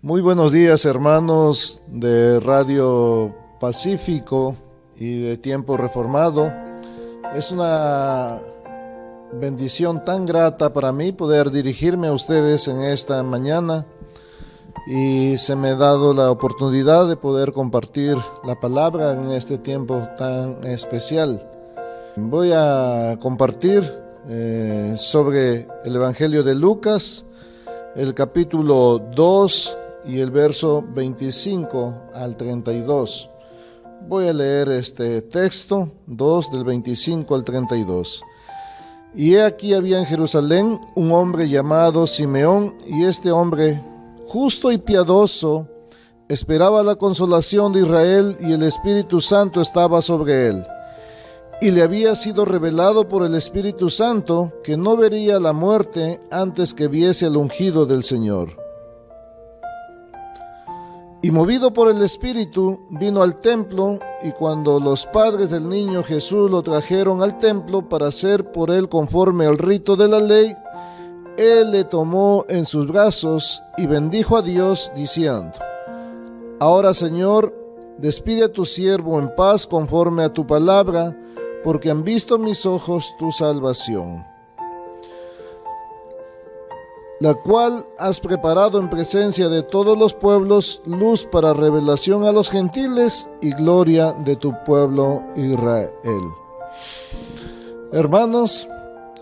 Muy buenos días, hermanos de Radio Pacífico y de Tiempo Reformado. Es una bendición tan grata para mí poder dirigirme a ustedes en esta mañana y se me ha dado la oportunidad de poder compartir la palabra en este tiempo tan especial. Voy a compartir sobre el Evangelio de Lucas, el capítulo 2 y el verso 25 al 32. Voy a leer este texto, 2 del 25 al 32. Y he aquí había en Jerusalén un hombre llamado Simeón, y este hombre, justo y piadoso, esperaba la consolación de Israel, y el Espíritu Santo estaba sobre él. Y le había sido revelado por el Espíritu Santo que no vería la muerte antes que viese al ungido del Señor. Y movido por el Espíritu, vino al templo, y cuando los padres del niño Jesús lo trajeron al templo para hacer por él conforme al rito de la ley, él le tomó en sus brazos y bendijo a Dios, diciendo: Ahora, Señor, despide a tu siervo en paz conforme a tu palabra, porque han visto mis ojos tu salvación, la cual has preparado en presencia de todos los pueblos, luz para revelación a los gentiles y gloria de tu pueblo Israel. Hermanos,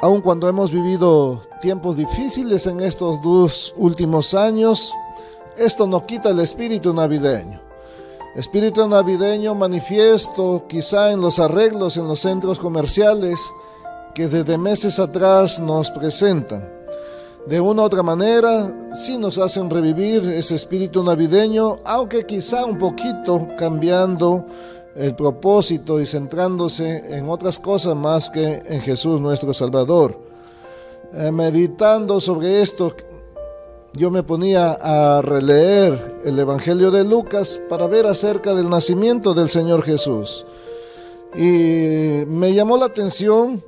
aun cuando hemos vivido tiempos difíciles en estos 2 últimos años, esto no quita el espíritu navideño. Espíritu navideño manifiesto quizá en los arreglos en los centros comerciales que desde meses atrás nos presentan. De una u otra manera, sí nos hacen revivir ese espíritu navideño, aunque quizá un poquito cambiando el propósito y centrándose en otras cosas más que en Jesús nuestro Salvador. Meditando sobre esto, yo me ponía a releer el Evangelio de Lucas para ver acerca del nacimiento del Señor Jesús. Y me llamó la atención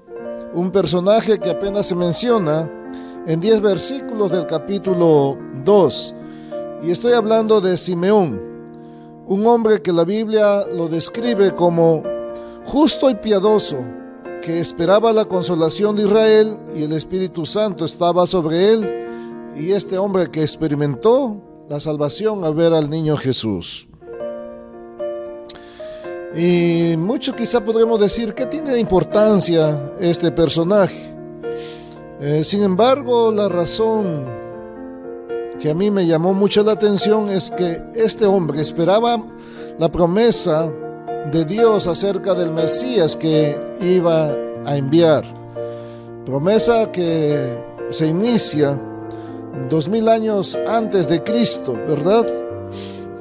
un personaje que apenas se menciona en 10 versículos del capítulo 2. Y estoy hablando de Simeón, un hombre que la Biblia lo describe como justo y piadoso, que esperaba la consolación de Israel y el Espíritu Santo estaba sobre él. Y este hombre que experimentó la salvación al ver al niño Jesús. Y mucho quizá podremos decir que tiene de importancia este personaje. Sin embargo, la razón que a mí me llamó mucho la atención es que este hombre esperaba la promesa de Dios acerca del Mesías que iba a enviar. Promesa que se inicia 2000 años antes de Cristo, ¿verdad?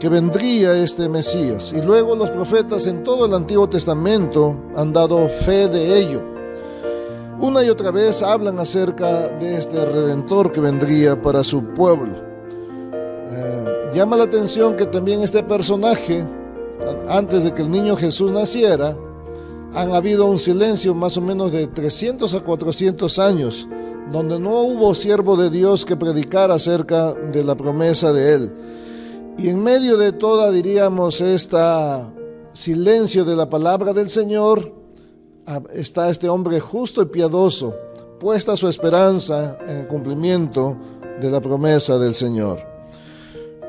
Que vendría este Mesías. Y luego los profetas en todo el Antiguo Testamento han dado fe de ello. Una y otra vez hablan acerca de este Redentor que vendría para su pueblo. Llama la atención que también este personaje, antes de que el niño Jesús naciera, han habido un silencio más o menos de 300 a 400 años, donde no hubo siervo de Dios que predicara acerca de la promesa de él. Y en medio de toda, diríamos, esta silencio de la palabra del Señor, está este hombre justo y piadoso, puesta su esperanza en el cumplimiento de la promesa del Señor.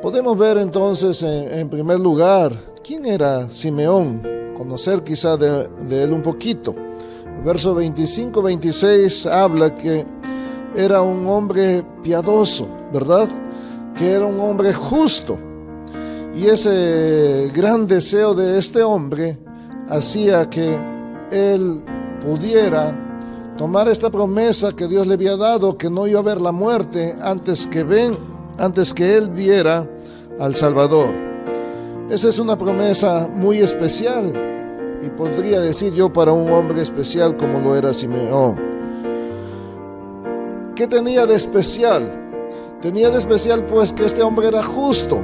Podemos ver entonces, en primer lugar, quién era Simeón, conocer quizá de él un poquito. El verso 25-26 habla que era un hombre piadoso, ¿verdad? Que era un hombre justo. Y ese gran deseo de este hombre hacía que él pudiera tomar esta promesa que Dios le había dado, que no iba a ver la muerte antes que él viera al Salvador. Esa es una promesa muy especial, y podría decir yo para un hombre especial como lo era Simeón. ¿Qué tenía de especial? Tenía de especial pues que este hombre era justo,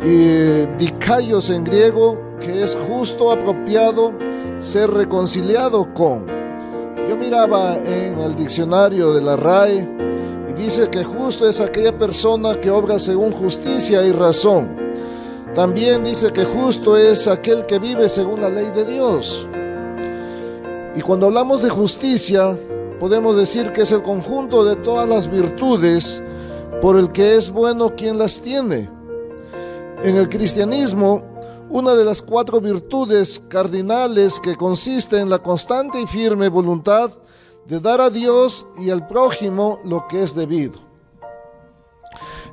y dikaios en griego, que es justo, apropiado, ser reconciliado con. Yo miraba en el diccionario de la RAE Y dice que justo es aquella persona que obra según justicia y razón. También dice que justo es aquel que vive según la ley de Dios. Y cuando hablamos de justicia, podemos decir que es el conjunto de todas las virtudes por el que es bueno quien las tiene. En el cristianismo, una de las 4 virtudes cardinales que consiste en la constante y firme voluntad de dar a Dios y al prójimo lo que es debido.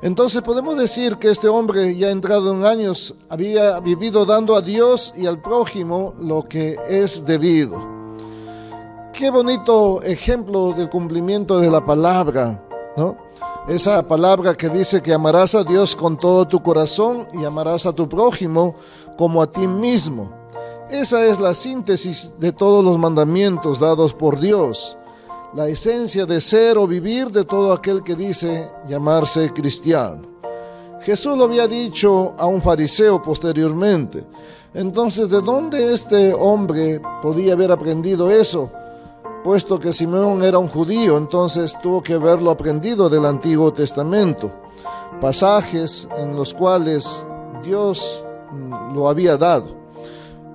Entonces podemos decir que este hombre, ya entrado en años, había vivido dando a Dios y al prójimo lo que es debido. Qué bonito ejemplo del cumplimiento de la palabra, ¿no? Esa palabra que dice que amarás a Dios con todo tu corazón y amarás a tu prójimo como a ti mismo. Esa es la síntesis de todos los mandamientos dados por Dios, la esencia de ser o vivir de todo aquel que dice llamarse cristiano. Jesús lo había dicho a un fariseo posteriormente. Entonces, ¿de dónde este hombre podía haber aprendido eso? Puesto que Simeón era un judío, entonces tuvo que haberlo aprendido del Antiguo Testamento, pasajes en los cuales Dios lo había dado.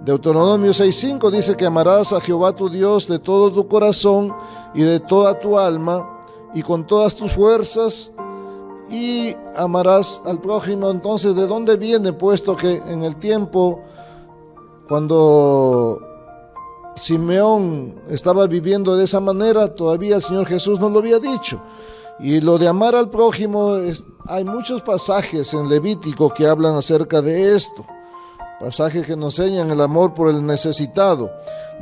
Deuteronomio 6:5 dice que amarás a Jehová tu Dios de todo tu corazón y de toda tu alma y con todas tus fuerzas, y amarás al prójimo. Entonces, ¿de dónde viene? Puesto que en el tiempo cuando Simeón estaba viviendo de esa manera, todavía el Señor Jesús no lo había dicho. Y lo de amar al prójimo, hay muchos pasajes en Levítico que hablan acerca de esto. Pasajes que nos enseñan el amor por el necesitado.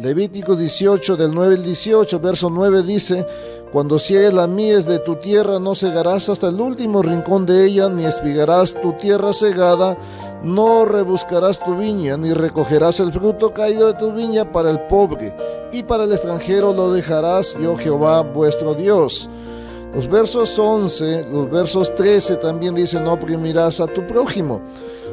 Levítico 18, del 9 al 18, verso 9 dice: cuando ciegues la mies de tu tierra, no segarás hasta el último rincón de ella, ni espigarás tu tierra segada, no rebuscarás tu viña, ni recogerás el fruto caído de tu viña para el pobre, y para el extranjero lo dejarás, yo Jehová vuestro Dios. Los versos 11, los versos 13 también dicen: no oprimirás a tu prójimo.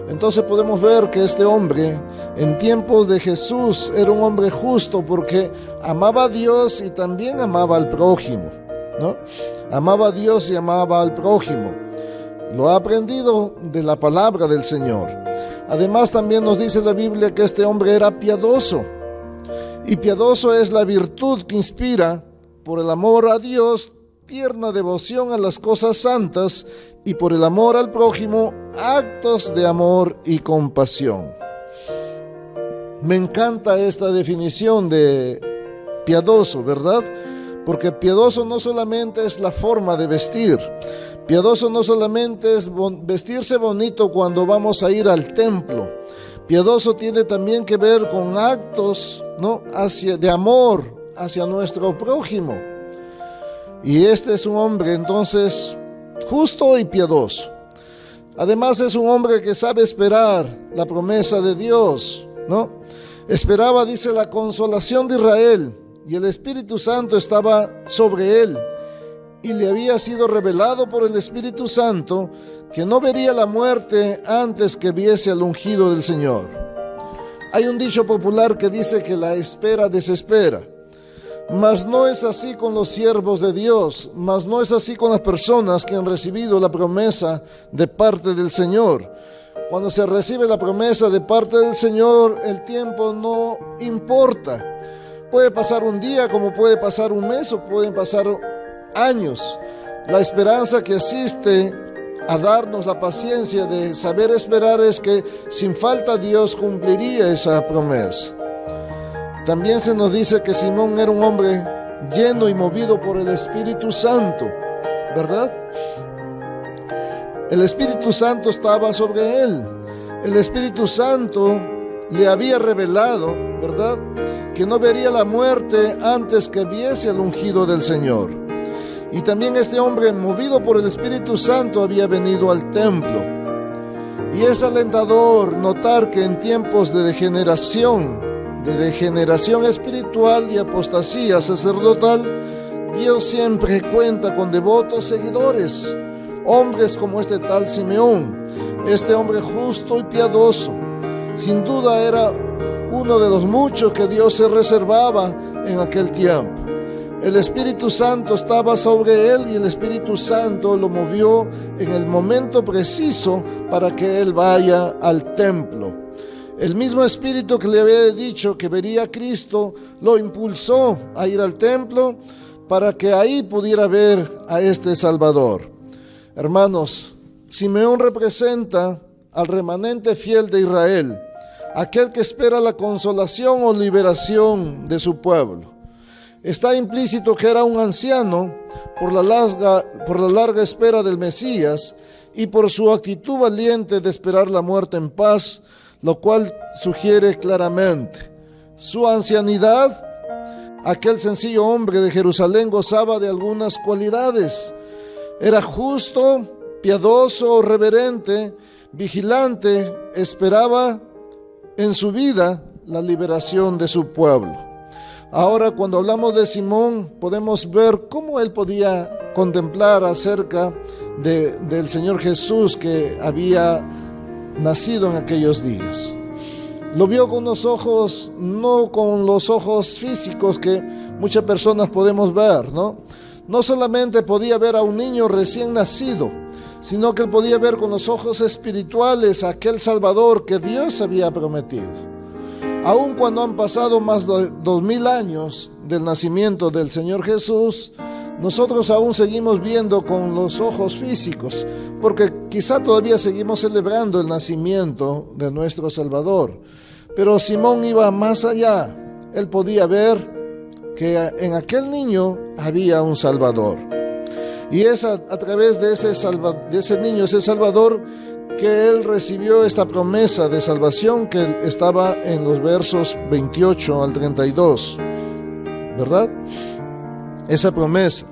Entonces podemos ver que este hombre, en tiempos de Jesús, era un hombre justo porque amaba a Dios y también amaba al prójimo, ¿no? Amaba a Dios y amaba al prójimo. Lo ha aprendido de la palabra del Señor. Además, también nos dice la Biblia que este hombre era piadoso. Y piadoso es la virtud que inspira, por el amor a Dios, tierna devoción a las cosas santas, y por el amor al prójimo, actos de amor y compasión. Me encanta esta definición de piadoso, ¿verdad? Porque piadoso no solamente es la forma de vestir. Piadoso no solamente es vestirse bonito cuando vamos a ir al templo. Piadoso tiene también que ver con actos, ¿no?, de amor hacia nuestro prójimo. Y este es un hombre entonces justo y piadoso. Además es un hombre que sabe esperar la promesa de Dios, ¿no? Esperaba, dice, la consolación de Israel, y el Espíritu Santo estaba sobre él, y le había sido revelado por el Espíritu Santo que no vería la muerte antes que viese al ungido del Señor. Hay un dicho popular que dice que la espera desespera. Mas no es así con los siervos de Dios, mas no es así con las personas que han recibido la promesa de parte del Señor. Cuando se recibe la promesa de parte del Señor, el tiempo no importa. Puede pasar un día, como puede pasar un mes, o pueden pasar años. La esperanza que asiste a darnos la paciencia de saber esperar es que sin falta Dios cumpliría esa promesa. También se nos dice que Simón era un hombre lleno y movido por el Espíritu Santo, ¿verdad? El Espíritu Santo estaba sobre él. El Espíritu Santo le había revelado, ¿verdad?, que no vería la muerte antes que viese al ungido del Señor. Y también este hombre, movido por el Espíritu Santo, había venido al templo. Y es alentador notar que en tiempos de degeneración espiritual y apostasía sacerdotal, Dios siempre cuenta con devotos seguidores, hombres como este tal Simeón, este hombre justo y piadoso. Sin duda era uno de los muchos que Dios se reservaba en aquel tiempo. El Espíritu Santo estaba sobre él y el Espíritu Santo lo movió en el momento preciso para que él vaya al templo. El mismo Espíritu que le había dicho que vería a Cristo lo impulsó a ir al templo para que ahí pudiera ver a este Salvador. Hermanos, Simeón representa al remanente fiel de Israel, aquel que espera la consolación o liberación de su pueblo. Está implícito que era un anciano por la larga espera del Mesías y por su actitud valiente de esperar la muerte en paz, lo cual sugiere claramente su ancianidad. Aquel sencillo hombre de Jerusalén gozaba de algunas cualidades. Era justo, piadoso, reverente, vigilante, esperaba en su vida la liberación de su pueblo. Ahora, cuando hablamos de Simón, podemos ver cómo él podía contemplar acerca del Señor Jesús que había nacido en aquellos días. Lo vio con los ojos, no con los ojos físicos que muchas personas podemos ver, ¿no? No solamente podía ver a un niño recién nacido, sino que él podía ver con los ojos espirituales a aquel Salvador que Dios había prometido. Aun cuando han pasado más de 2000 años del nacimiento del Señor Jesús, nosotros aún seguimos viendo con los ojos físicos, porque quizá todavía seguimos celebrando el nacimiento de nuestro Salvador. Pero Simón iba más allá. Él podía ver que en aquel niño había un Salvador. Y es a través de ese niño, ese Salvador, que él recibió esta promesa de salvación que estaba en los versos 28 al 32, ¿verdad? Esa promesa.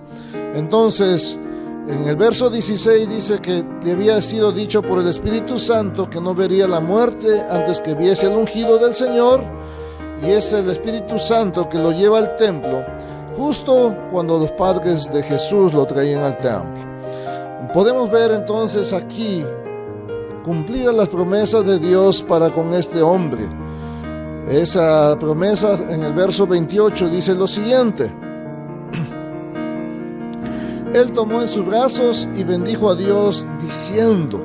Entonces, en el verso 16 dice que le había sido dicho por el Espíritu Santo que no vería la muerte antes que viese el ungido del Señor, y es el Espíritu Santo que lo lleva al templo justo cuando los padres de Jesús lo traían al templo. Podemos ver entonces aquí cumplidas las promesas de Dios para con este hombre. Esa promesa en el verso 28 dice lo siguiente: Él tomó en sus brazos y bendijo a Dios diciendo.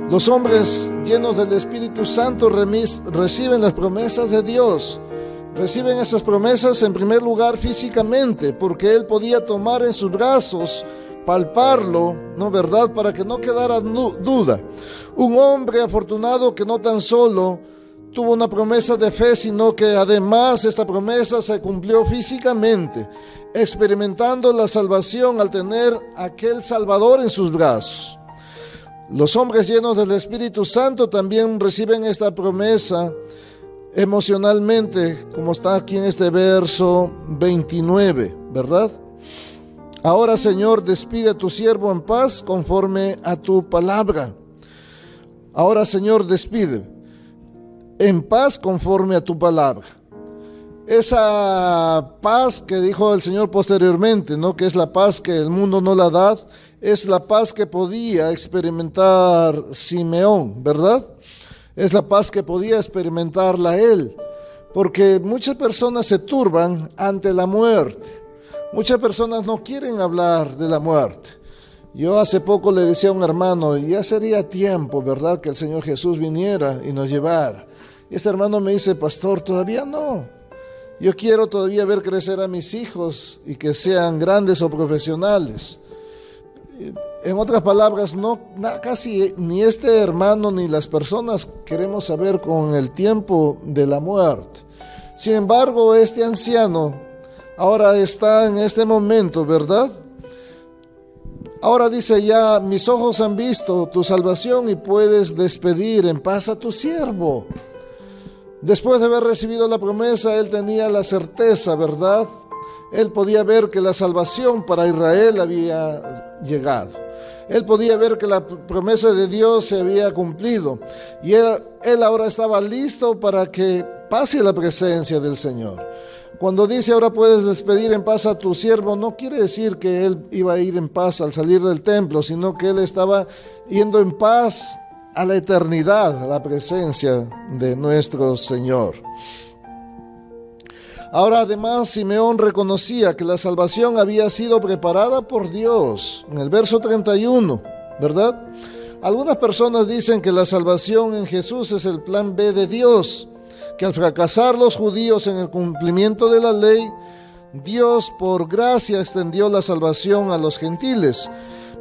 Los hombres llenos del Espíritu Santo reciben las promesas de Dios. Reciben esas promesas en primer lugar físicamente, porque él podía tomar en sus brazos, palparlo, ¿no verdad?, para que no quedara duda. Un hombre afortunado que no tan solo tuvo una promesa de fe, sino que además esta promesa se cumplió físicamente, experimentando la salvación al tener aquel Salvador en sus brazos. Los hombres llenos del Espíritu Santo también reciben esta promesa emocionalmente, como está aquí en este verso 29, ¿verdad? Ahora, Señor, despide a tu siervo en paz conforme a tu palabra. Ahora, Señor, despide en paz conforme a tu palabra. Esa paz que dijo el Señor posteriormente, ¿no?, que es la paz que el mundo no la da, es la paz que podía experimentar Simeón, ¿verdad? Es la paz que podía experimentarla él, porque muchas personas se turban ante la muerte. Muchas personas no quieren hablar de la muerte. Yo hace poco le decía a un hermano, ya sería tiempo, ¿verdad?, que el Señor Jesús viniera y nos llevara. Y este hermano me dice, pastor, todavía no. Yo quiero todavía ver crecer a mis hijos y que sean grandes o profesionales. En otras palabras, casi ni este hermano ni las personas queremos saber con el tiempo de la muerte. Sin embargo, este anciano ahora está en este momento, ¿verdad? Ahora dice ya, mis ojos han visto tu salvación y puedes despedir en paz a tu siervo. Después de haber recibido la promesa, él tenía la certeza, ¿verdad? Él podía ver que la salvación para Israel había llegado. Él podía ver que la promesa de Dios se había cumplido. Y él ahora estaba listo para que pase la presencia del Señor. Cuando dice ahora puedes despedir en paz a tu siervo, no quiere decir que él iba a ir en paz al salir del templo, sino que él estaba yendo en paz a la eternidad, a la presencia de nuestro Señor. Ahora además Simeón reconocía que la salvación había sido preparada por Dios. En el verso 31, ¿verdad? Algunas personas dicen que la salvación en Jesús es el plan B de Dios, que al fracasar los judíos en el cumplimiento de la ley, Dios por gracia extendió la salvación a los gentiles.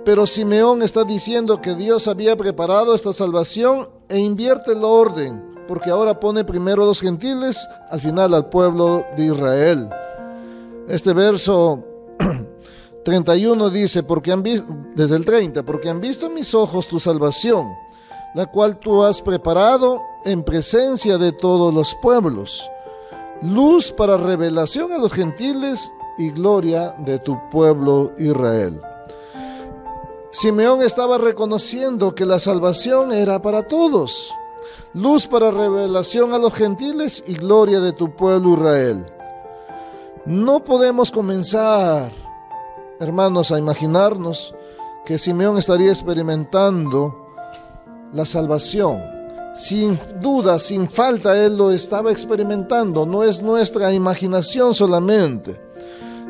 Pero Simeón está diciendo que Dios había preparado esta salvación e invierte el orden, porque ahora pone primero a los gentiles, al final al pueblo de Israel. Este verso 31 dice, desde el 30, porque han visto mis ojos tu salvación, la cual tú has preparado en presencia de todos los pueblos, luz para revelación a los gentiles y gloria de tu pueblo Israel. Simeón estaba reconociendo que la salvación era para todos, luz para revelación a los gentiles y gloria de tu pueblo Israel. No podemos comenzar, hermanos, a imaginarnos que Simeón estaría experimentando la salvación. Sin duda, sin falta, él lo estaba experimentando. No es nuestra imaginación solamente.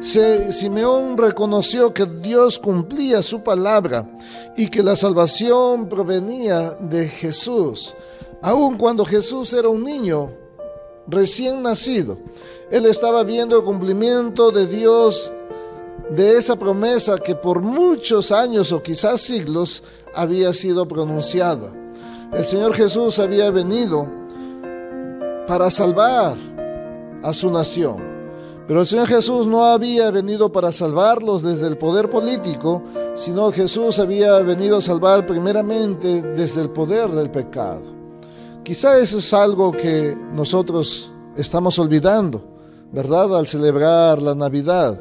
Simeón reconoció que Dios cumplía su palabra y que la salvación provenía de Jesús. Aun cuando Jesús era un niño recién nacido, él estaba viendo el cumplimiento de Dios de esa promesa que por muchos años o quizás siglos había sido pronunciada. El Señor Jesús había venido para salvar a su nación. Pero el Señor Jesús no había venido para salvarlos desde el poder político, sino Jesús había venido a salvar primeramente desde el poder del pecado. Quizá eso es algo que nosotros estamos olvidando, ¿verdad? Al celebrar la Navidad.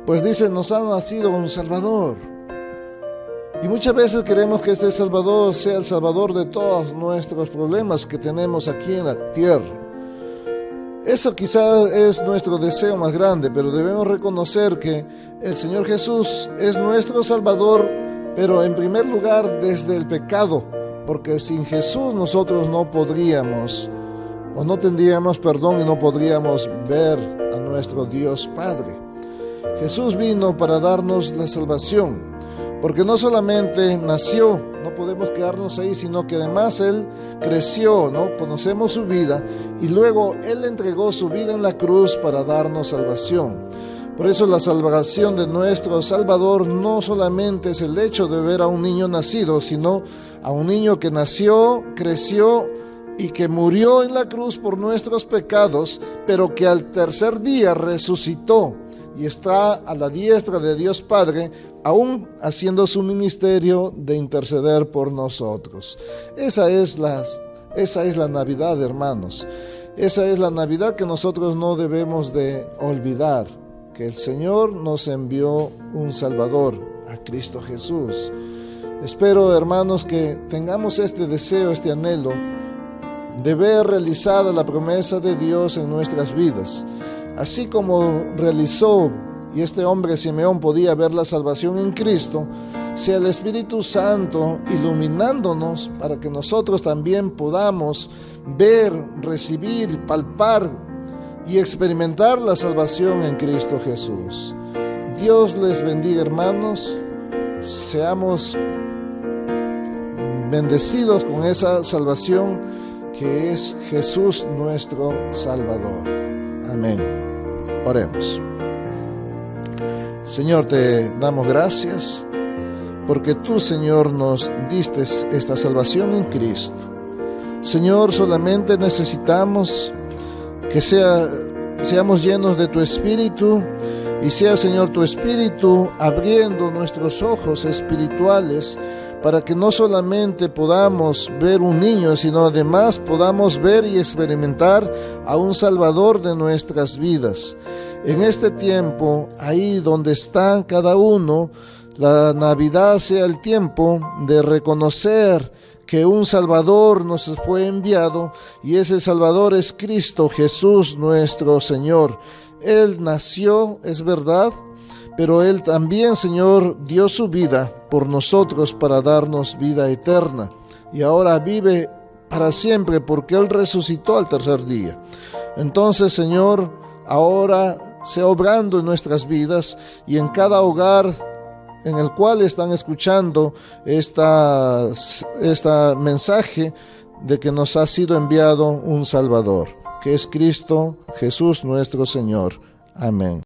Pues dice, nos ha nacido un Salvador. Y muchas veces queremos que este Salvador sea el Salvador de todos nuestros problemas que tenemos aquí en la tierra. Eso quizás es nuestro deseo más grande, pero debemos reconocer que el Señor Jesús es nuestro Salvador, pero en primer lugar desde el pecado, porque sin Jesús nosotros no podríamos, o no tendríamos perdón y no podríamos ver a nuestro Dios Padre. Jesús vino para darnos la salvación, porque no solamente nació, no podemos quedarnos ahí, sino que además Él creció, ¿no? Conocemos su vida y luego Él entregó su vida en la cruz para darnos salvación. Por eso la salvación de nuestro Salvador no solamente es el hecho de ver a un niño nacido, sino a un niño que nació, creció y que murió en la cruz por nuestros pecados, pero que al tercer día resucitó y está a la diestra de Dios Padre, aún haciendo su ministerio de interceder por nosotros. Esa es la Navidad, hermanos. Esa es la Navidad que nosotros no debemos de olvidar, que el Señor nos envió un Salvador, a Cristo Jesús. Espero, hermanos, que tengamos este deseo, este anhelo de ver realizada la promesa de Dios en nuestras vidas, así como realizó. Y este hombre Simeón podía ver la salvación en Cristo, sea el Espíritu Santo iluminándonos para que nosotros también podamos ver, recibir, palpar y experimentar la salvación en Cristo Jesús. Dios les bendiga, hermanos. Seamos bendecidos con esa salvación que es Jesús nuestro Salvador. Amén. Oremos. Señor, te damos gracias porque tú, Señor, nos diste esta salvación en Cristo. Señor, solamente necesitamos que seamos llenos de tu Espíritu y sea, Señor, tu Espíritu abriendo nuestros ojos espirituales para que no solamente podamos ver un niño, sino además podamos ver y experimentar a un Salvador de nuestras vidas. En este tiempo, ahí donde están cada uno, la Navidad sea el tiempo de reconocer que un Salvador nos fue enviado y ese Salvador es Cristo Jesús nuestro Señor. Él nació, es verdad, pero Él también, Señor, dio su vida por nosotros para darnos vida eterna. Y ahora vive para siempre porque Él resucitó al tercer día. Entonces, Señor, ahora sea obrando en nuestras vidas y en cada hogar en el cual están escuchando esta mensaje de que nos ha sido enviado un Salvador, que es Cristo Jesús nuestro Señor. Amén.